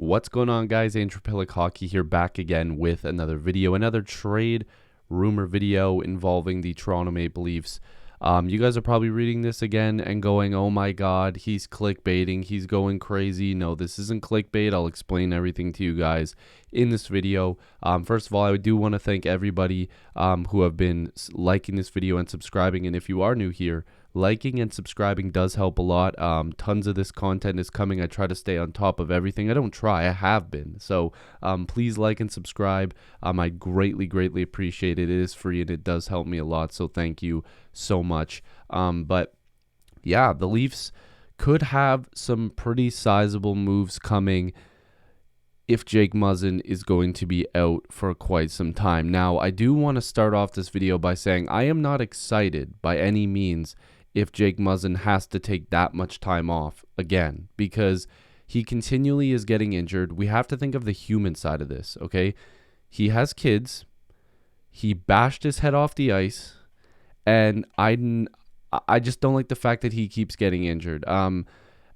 What's going on, guys? Andrew Piluk Hockey here, back again with another video, another trade rumor video involving the Toronto Maple Leafs. You guys are probably reading this again and going, oh my god, he's clickbaiting, he's going crazy. No, this isn't clickbait. I'll explain everything to you guys in this video. First of all, I do want to thank everybody who have been liking this video and subscribing, and if you are new here, liking and subscribing does help a lot. Tons of this content is coming. I try to stay on top of everything. I don't try, I have been. So please like and subscribe. I greatly appreciate it. It is free and it does help me a lot. So thank you so much. But yeah, the Leafs could have some pretty sizable moves coming if Jake Muzzin is going to be out for quite some time. Now, I do want to start off this video by saying I am not excited by any means if Jake Muzzin has to take that much time off again, because he continually is getting injured. We have to think of the human side of this, okay? He has kids. He bashed his head off the ice, and I just don't like the fact that he keeps getting injured.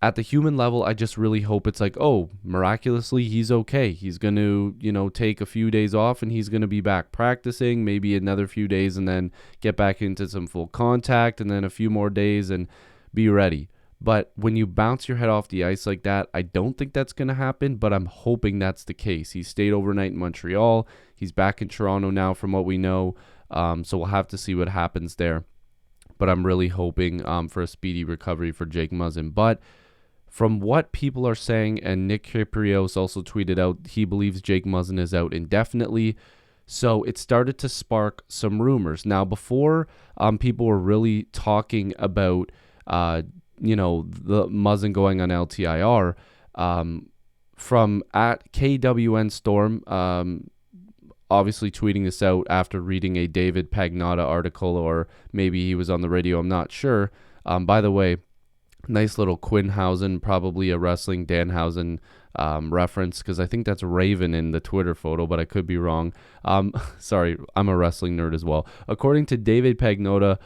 At the human level, I just really hope it's like, oh, miraculously, he's okay. He's going to, take a few days off and he's going to be back practicing, maybe another few days, and then get back into some full contact, and then a few more days and be ready. But when you bounce your head off the ice like that, I don't think that's going to happen, but I'm hoping that's the case. He stayed overnight in Montreal. He's back in Toronto now from what we know. So we'll have to see what happens there. But I'm really hoping for a speedy recovery for Jake Muzzin. But from what people are saying, and Nick Kyprios also tweeted out, he believes Jake Muzzin is out indefinitely. So it started to spark some rumors. Now, before people were really talking about, the Muzzin going on LTIR, from at KWN Storm, obviously tweeting this out after reading a David Pagnotta article, or maybe he was on the radio, I'm not sure. By the way, nice little Quinhausen, probably a wrestling Danhausen reference, because I think that's Raven in the Twitter photo, but I could be wrong. Sorry, I'm a wrestling nerd as well. According to David Pagnotta,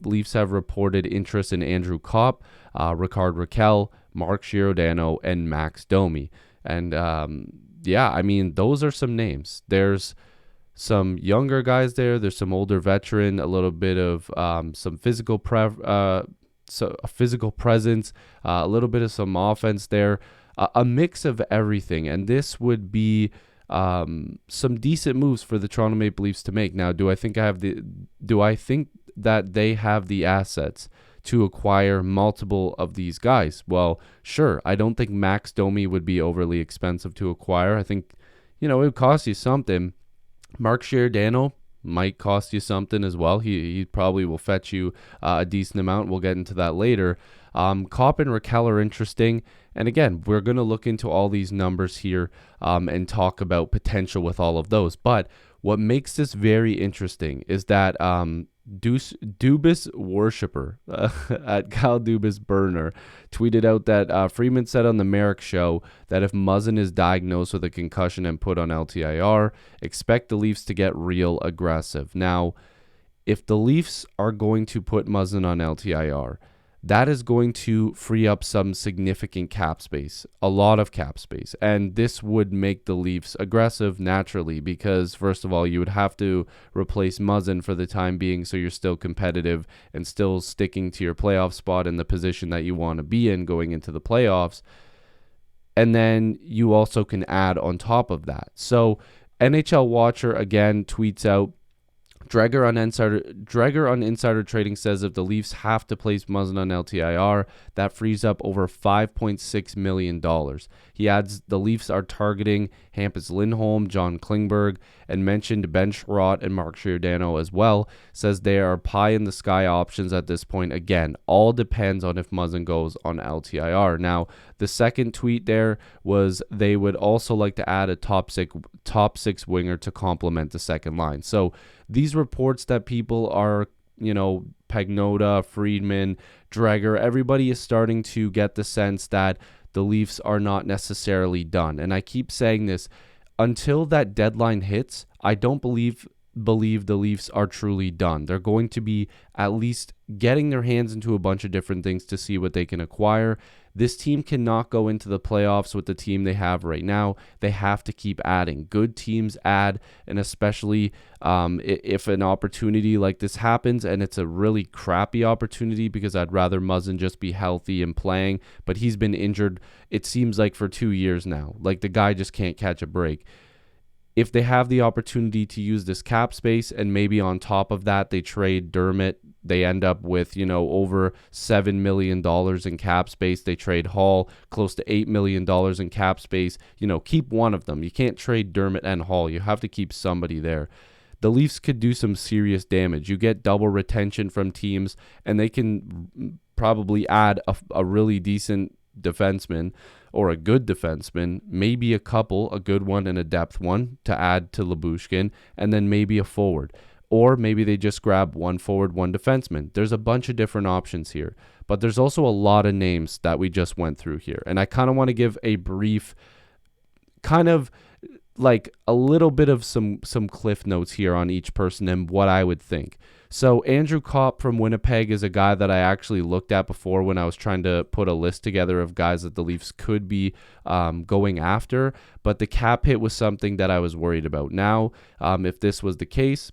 Leafs have reported interest in Andrew Kopp, Rickard Rakell, Mark Giordano, and Max Domi. And those are some names. There's some younger guys there. There's some older veteran, a little bit of some physical a physical presence, a little bit of some offense there, a mix of everything. And this would be some decent moves for the Toronto Maple Leafs to make. Now, do I think that they have the assets to acquire multiple of these guys? Well, sure. I don't think Max Domi would be overly expensive to acquire. I think, it would cost you something. Mark Giordano might cost you something as well. He probably will fetch you a decent amount. We'll get into that later. Kopp and Rakell are interesting. And again, we're going to look into all these numbers here and talk about potential with all of those. But what makes this very interesting is that Dubas worshiper at Kyle Dubas Burner tweeted out that Freeman said on the Merrick show that if Muzzin is diagnosed with a concussion and put on LTIR, expect the Leafs to get real aggressive. Now, if the Leafs are going to put Muzzin on LTIR, that is going to free up some significant cap space, a lot of cap space. And this would make the Leafs aggressive naturally because, first of all, you would have to replace Muzzin for the time being so you're still competitive and still sticking to your playoff spot in the position that you want to be in going into the playoffs. And then you also can add on top of that. So NHL Watcher again tweets out, Dreger on Insider Trading says if the Leafs have to place Muzzin on LTIR, that frees up over $5.6 million. He adds the Leafs are targeting Hampus Lindholm, John Klingberg, and mentioned Ben Sherratt and Mark Giordano as well. Says they are pie-in-the-sky options at this point. Again, all depends on if Muzzin goes on LTIR. Now, the second tweet there was they would also like to add a top six winger to complement the second line. So these reports that people are, Pagnotta, Friedman, Dreger, everybody is starting to get the sense that the Leafs are not necessarily done. And I keep saying this, until that deadline hits, I don't believe the Leafs are truly done. They're going to be at least getting their hands into a bunch of different things to see what they can acquire. This team cannot go into the playoffs with the team they have right now. They have to keep adding. Good teams add, and especially if an opportunity like this happens, and it's a really crappy opportunity because I'd rather Muzzin just be healthy and playing, but he's been injured, it seems like, for 2 years now. Like, the guy just can't catch a break. If they have the opportunity to use this cap space, and maybe on top of that they trade Dermott, they end up with, over $7 million in cap space. They trade Hall, close to $8 million in cap space. Keep one of them. You can't trade Dermott and Hall. You have to keep somebody there. The Leafs could do some serious damage. You get double retention from teams, and they can probably add a really decent defenseman or a good defenseman, maybe a couple, a good one and a depth one to add to Lyubushkin, and then maybe a forward. Or maybe they just grab one forward, one defenseman. There's a bunch of different options here, but there's also a lot of names that we just went through here. And I kind of want to give a brief, kind of like a little bit of some cliff notes here on each person and what I would think. So Andrew Kopp from Winnipeg is a guy that I actually looked at before when I was trying to put a list together of guys that the Leafs could be going after, but the cap hit was something that I was worried about. Now, if this was the case,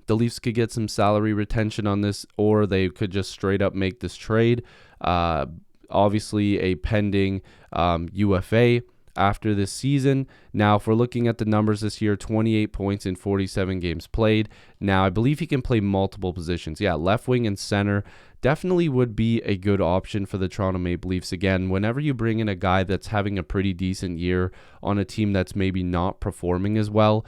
the Leafs could get some salary retention on this, or they could just straight up make this trade. Obviously, a pending UFA after this season. Now, if we're looking at the numbers this year, 28 points in 47 games played. Now, I believe he can play multiple positions. Yeah, left wing and center definitely would be a good option for the Toronto Maple Leafs. Again, whenever you bring in a guy that's having a pretty decent year on a team that's maybe not performing as well,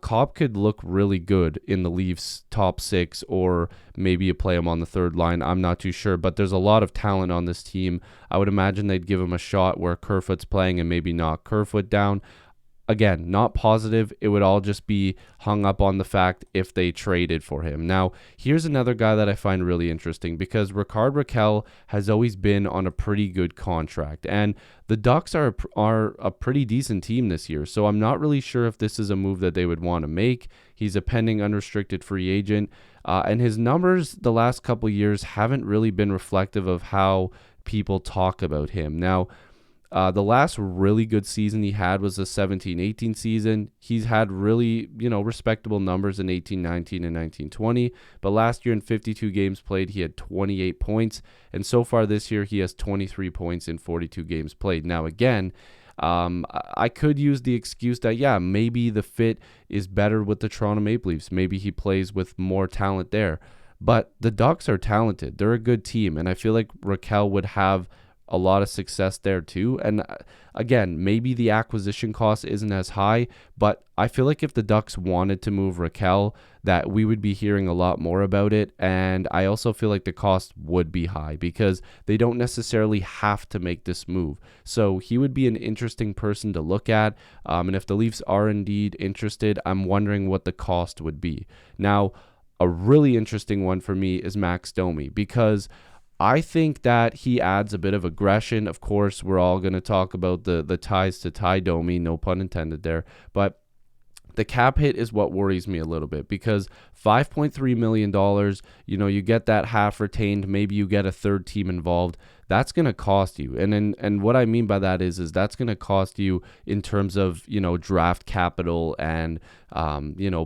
Cobb could look really good in the Leafs' top six, or maybe you play him on the third line. I'm not too sure, but there's a lot of talent on this team. I would imagine they'd give him a shot where Kerfoot's playing and maybe knock Kerfoot down. Again, not positive. It would all just be hung up on the fact if they traded for him. Now, here's another guy that I find really interesting, because Rickard Rakell has always been on a pretty good contract, and the Ducks are a pretty decent team this year, so I'm not really sure if this is a move that they would want to make. He's a pending unrestricted free agent, and his numbers the last couple years haven't really been reflective of how people talk about him. Now, the last really good season he had was the 17-18 season. He's had really, respectable numbers in 18-19 and 19-20. But last year in 52 games played, he had 28 points. And so far this year, he has 23 points in 42 games played. Now, again, I could use the excuse that, maybe the fit is better with the Toronto Maple Leafs. Maybe he plays with more talent there. But the Ducks are talented. They're a good team. And I feel like Rakell would have a lot of success there too. And again, maybe the acquisition cost isn't as high, but I feel like if the Ducks wanted to move Rakell, that we would be hearing a lot more about it. And I also feel like the cost would be high because they don't necessarily have to make this move. So he would be an interesting person to look at. And if the Leafs are indeed interested, I'm wondering what the cost would be. Now, a really interesting one for me is Max Domi, because I think that he adds a bit of aggression. Of course, we're all going to talk about the ties to Ty Domi, no pun intended there. But the cap hit is what worries me a little bit, because $5.3 million, you get that half retained, maybe you get a third team involved. That's going to cost you. And what I mean by that is that's going to cost you in terms of, draft capital and,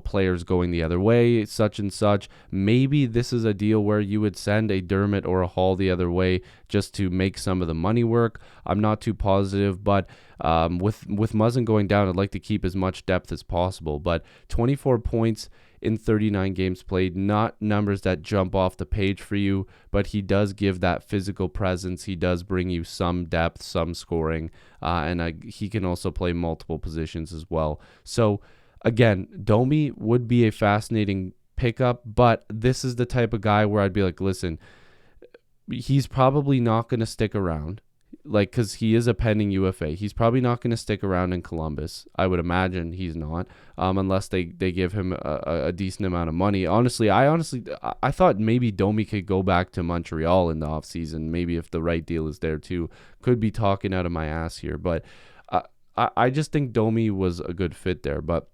players going the other way, such and such. Maybe this is a deal where you would send a Dermott or a Hall the other way just to make some of the money work. I'm not too positive, but with Muzzin going down, I'd like to keep as much depth as possible. But 24 points in 39 games played, not numbers that jump off the page for you, but he does give that physical presence. He does bring you some depth, some scoring, and he can also play multiple positions as well. So again, Domi would be a fascinating pickup, but this is the type of guy where I'd be like, listen, he's probably not going to stick around. Because he is a pending UFA. He's probably not going to stick around in Columbus. I would imagine he's not, unless they give him a decent amount of money. I thought maybe Domi could go back to Montreal in the offseason. Maybe if the right deal is there too. Could be talking out of my ass here. But I just think Domi was a good fit there. But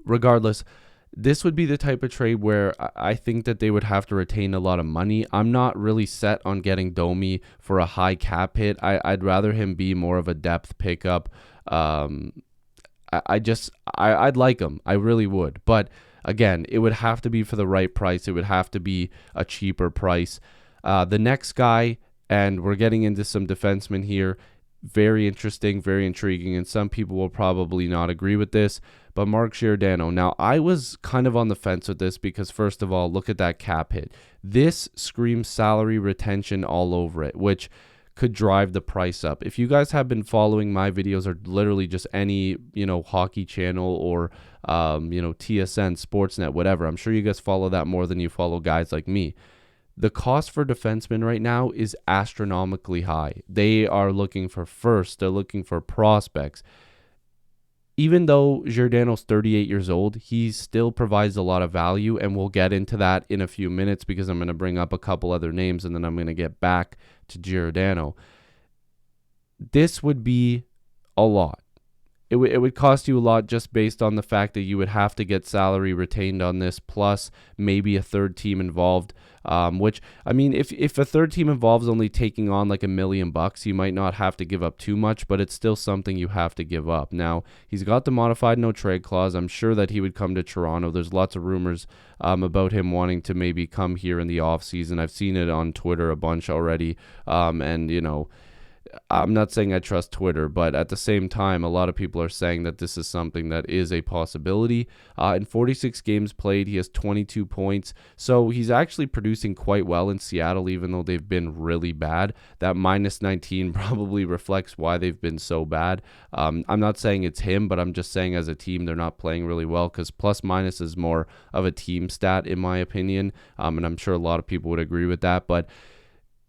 regardless, this would be the type of trade where I think that they would have to retain a lot of money. I'm not really set on getting Domi for a high cap hit. I'd rather him be more of a depth pickup. I'd like him. I really would. But again, it would have to be for the right price. It would have to be a cheaper price. The next guy, and we're getting into some defensemen here, very interesting, very intriguing, and some people will probably not agree with this, but Mark Giordano. Now, I was kind of on the fence with this because, first of all, look at that cap hit. This screams salary retention all over it, which could drive the price up. If you guys have been following my videos, or literally just any, hockey channel or, TSN, Sportsnet, whatever, I'm sure you guys follow that more than you follow guys like me. The cost for defensemen right now is astronomically high. They are looking for firsts. They're looking for prospects. Even though Giordano's 38 years old, he still provides a lot of value, and we'll get into that in a few minutes because I'm going to bring up a couple other names, and then I'm going to get back to Giordano. This would be a lot. It would cost you a lot just based on the fact that you would have to get salary retained on this, plus maybe a third team involved, which, I mean, if a third team involves only taking on like $1 million, you might not have to give up too much, but it's still something you have to give up. Now, he's got the modified no trade clause. I'm sure that he would come to Toronto. There's lots of rumors about him wanting to maybe come here in the offseason. I've seen it on Twitter a bunch already, and, I'm not saying I trust Twitter, but at the same time, a lot of people are saying that this is something that is a possibility. In 46 games played, he has 22 points. So he's actually producing quite well in Seattle, even though they've been really bad. That minus 19 probably reflects why they've been so bad. I'm not saying it's him, but I'm just saying as a team, they're not playing really well, because plus minus is more of a team stat, in my opinion. And I'm sure a lot of people would agree with that. But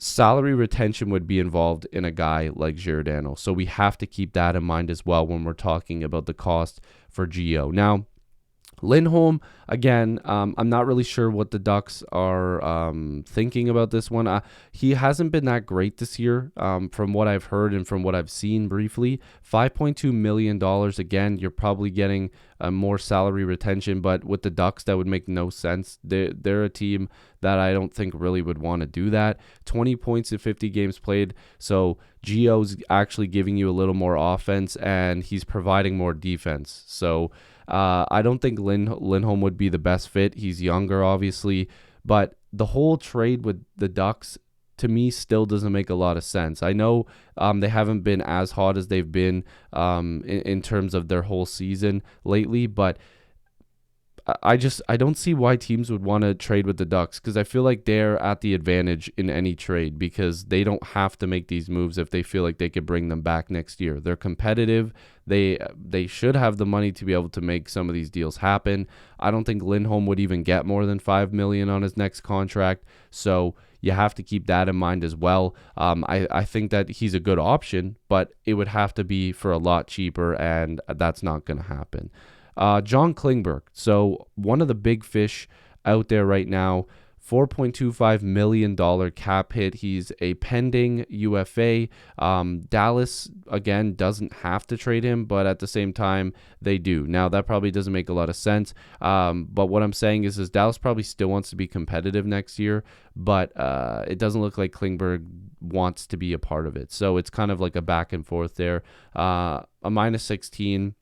salary retention would be involved in a guy like Giordano. So we have to keep that in mind as well when we're talking about the cost for Gio. Now, Lindholm, again, I'm not really sure what the Ducks are thinking about this one. He hasn't been that great this year, from what I've heard and from what I've seen briefly. $5.2 million, again, you're probably getting more salary retention, but with the Ducks, that would make no sense. They're a team that I don't think really would want to do that. 20 points in 50 games played, so Gio's actually giving you a little more offense, and he's providing more defense. So I don't think Lindholm would be the best fit. He's younger, obviously, but the whole trade with the Ducks, to me, still doesn't make a lot of sense. I know they haven't been as hot as they've been in terms of their whole season lately, but I don't see why teams would want to trade with the Ducks, because I feel like they're at the advantage in any trade, because they don't have to make these moves if they feel like they could bring them back next year. They're competitive. They should have the money to be able to make some of these deals happen. I don't think Lindholm would even get more than $5 million on his next contract, so you have to keep that in mind as well. I think that he's a good option, but it would have to be for a lot cheaper, and that's not going to happen. John Klingberg, so one of the big fish out there right now, $4.25 million cap hit. He's a pending UFA. Dallas, again, doesn't have to trade him, but at the same time, they do. Now, that probably doesn't make a lot of sense, but what I'm saying is Dallas probably still wants to be competitive next year, but it doesn't look like Klingberg wants to be a part of it. So it's kind of like a back and forth there. A minus 16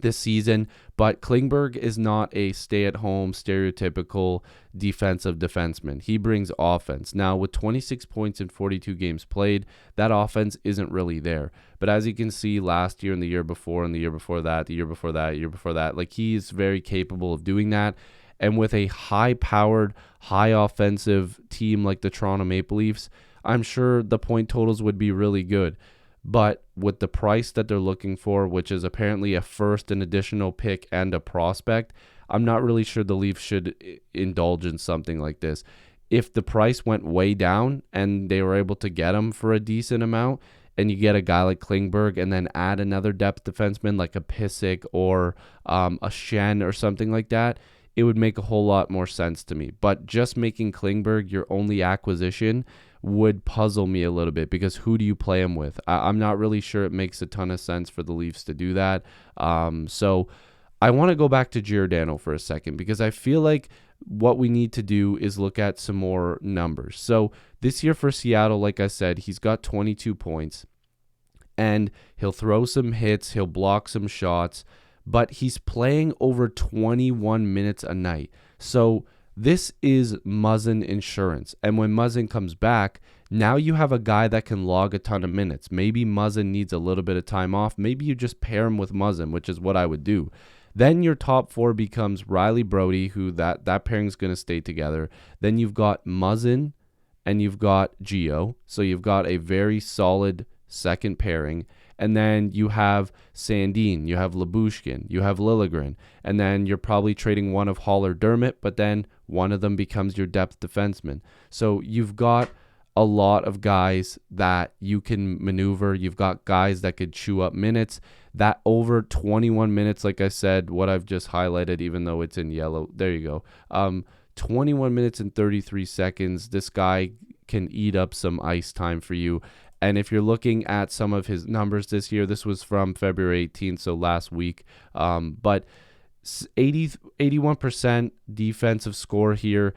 this season, but Klingberg is not a stay-at-home, stereotypical defensive defenseman. He brings offense. Now, with 26 points in 42 games played, that offense isn't really there. But as you can see, last year and the year before and the year before that, the year before that, like, he's very capable of doing that. And with a high-powered, high-offensive team like the Toronto Maple Leafs, I'm sure the point totals would be really good. But with the price that they're looking for, which is apparently a first, an additional pick, and a prospect, I'm not really sure the Leafs should indulge in something like this. If the price went way down and they were able to get him for a decent amount, and you get a guy like Klingberg and then add another depth defenseman like a Piluk or a Shen or something like that, it would make a whole lot more sense to me. But just making Klingberg your only acquisition would puzzle me a little bit, because who do you play him with? I'm not really sure it makes a ton of sense for the Leafs to do that. So I want to go back to Giordano for a second because I feel like what we need to do is look at some more numbers. So this year for Seattle, like I said, he's got 22 points and he'll throw some hits, he'll block some shots, but he's playing over 21 minutes a night. So this is Muzzin insurance. And when Muzzin comes back, now you have a guy that can log a ton of minutes. Maybe Muzzin needs a little bit of time off. Maybe you just pair him with Muzzin, which is what I would do. Then your top four becomes Riley Brody, who that pairing's going to stay together. Then you've got Muzzin and you've got Gio. So you've got a very solid second pairing. And then you have Sandin, you have Labushkin, you have Liljegren. And then you're probably trading one of Hall or Dermott, but then one of them becomes your depth defenseman. So you've got a lot of guys that you can maneuver. You've got guys that could chew up minutes. That over 21 minutes, like I said, what I've just highlighted, even though it's in yellow, there you go. 21 minutes and 33 seconds. This guy can eat up some ice time for you. And if you're looking at some of his numbers this year, this was from February 18th, so last week. But 81% defensive score here.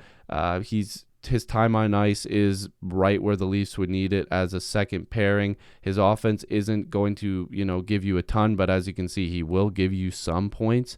His time on ice is right where the Leafs would need it as a second pairing. His offense isn't going to, give you a ton, but as you can see, he will give you some points.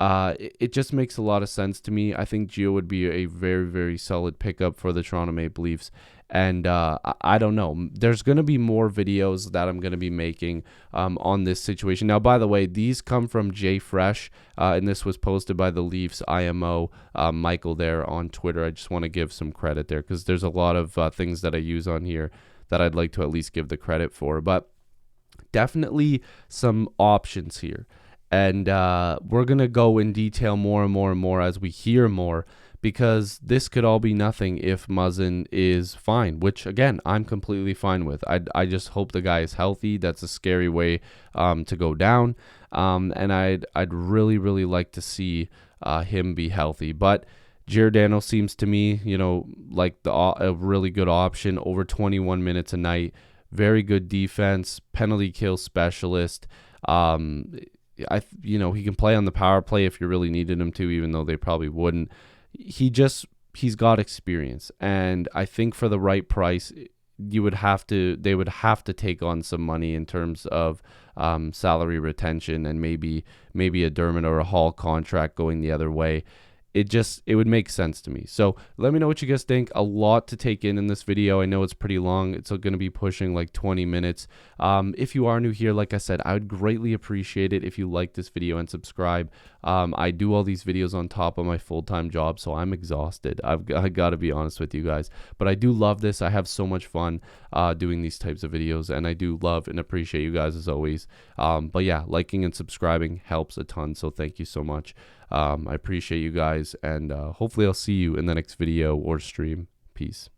It just makes a lot of sense to me. I think Gio would be a very, very solid pickup for the Toronto Maple Leafs. And I don't know. There's going to be more videos that I'm going to be making on this situation. Now, by the way, these come from Jay Fresh, and this was posted by the Leafs IMO, Michael, there on Twitter. I just want to give some credit there because there's a lot of things that I use on here that I'd like to at least give the credit for. But definitely some options here. And we're going to go in detail more and more and more as we hear more, because this could all be nothing if Muzzin is fine, which, again, I'm completely fine with. I just hope the guy is healthy. That's a scary way to go down. And I'd really, really like to see him be healthy. But Giordano seems to me, like a really good option, over 21 minutes a night. Very good defense, penalty kill specialist. He can play on the power play if you really needed him to, even though they probably wouldn't. He's got experience, and I think for the right price, they would have to take on some money in terms of salary retention and maybe a Dermott or a Hall contract going the other way. It would make sense to me. So let me know what you guys think. A lot to take in this video. I know it's pretty long. It's going to be pushing like 20 minutes. If you are new here, like I said, I would greatly appreciate it if you like this video and subscribe. I do all these videos on top of my full-time job, so I'm exhausted. I got to be honest with you guys. But I do love this. I have so much fun doing these types of videos, and I do love and appreciate you guys as always. But yeah, liking and subscribing helps a ton, so thank you so much. I appreciate you guys, and hopefully I'll see you in the next video or stream. Peace.